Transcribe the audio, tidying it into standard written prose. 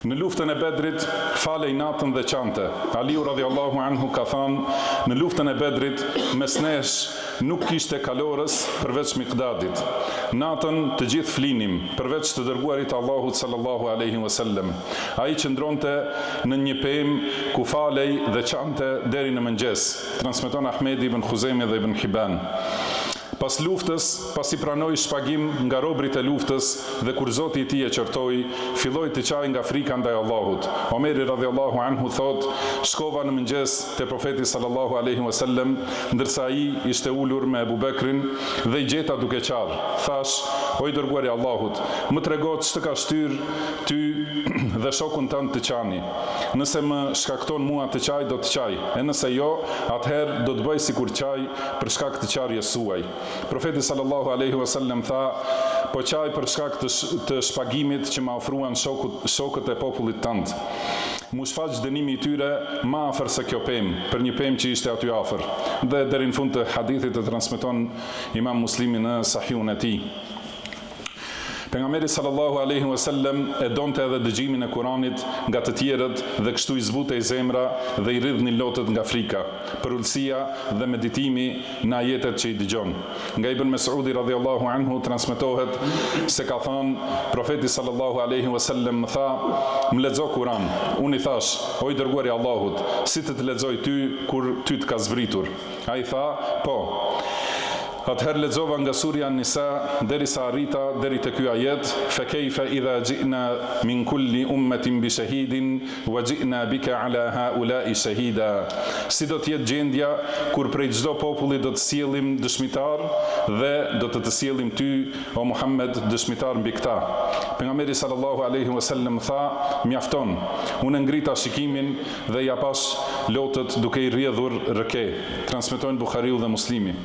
Në luftën e Bedrit, falej natën dhe qante. Aliu radhiyallahu anhu ka thënë, në luftën e Bedrit, mes nesh nuk kishte kalorës përveç Miqdadit. Natën të gjithë flinim, përveç të dërguarit Allahut sallallahu alaihi wasallam. Ai qëndronte në një pemë ku falej dhe qante deri në mëngjes. Transmeton Ahmedi ibn Khuzaimi dhe ibn Hibban. Pas luftës, pasi pranoi shpagim nga robrit e luftës dhe kur Zoti I tij e qortoi, filloi të qaj nga frika ndaj Allahut. Omeri radhiyallahu anhu thot, shkova në mëngjes te profeti sallallahu alaihi wasallam, ndërsa ai ishte ulur me Abu Bekrin dhe I gjeta duke qarë. Thash, o I dërguari I Allahut, më trego ç'të ka shtyr ty dhe shokun tënd të qani. Nëse më shkakton mua të qaj, do të qaj, e nëse jo, atëherë do të bëj sikur qaj për shkak të qarjes suaj. Profeti sallallahu alaihi wasallam tha, po qaj për shkak të shpagimit që ma ofruan shokët e popullit tënd. Mu shfaq dënimi I tyre ma afër se kjo pemë, për një pemë që ishte aty afër. Dhe deri në fund të hadithit e transmeton Imam Muslimi në Sahihun e tij. Pejgamberi sallallahu alaihi wasallam e donte edhe dëgjimin e Kuranit nga të tjerët dhe kështu I zbutej zemra dhe I rridhnin lotët nga frika, për ulësia dhe meditimi në ajetet që I dëgjon. Nga Ibn Mesudi radhiyallahu anhu transmetohet se ka thënë profeti sallallahu alaihi wasallam më tha, më lexo Kur'an. Unë I thash, o I dërguari I Allahut, si të lexoj ty kur ty të ka zbritur? Ai tha, po. Atëherë lexova nga surja Nisa derisa arrita deri te ky ajet, fa kayfa idha ji'na min kulli ummatin bi shahidin wa ji'na bika ala haula'i shahida. Si do të jetë gjendja kur prej çdo populli do të sjellim dëshmitar dhe do të sjellim ty o Muhammed dëshmitar mbi këta. Pejgamberi sallallahu alaihi wasallam tha, mjafton. Unë ngrita shikimin dhe ja pash lotët duke I rrjedhur rëke. Transmetojnë Buhariu dhe Muslimi.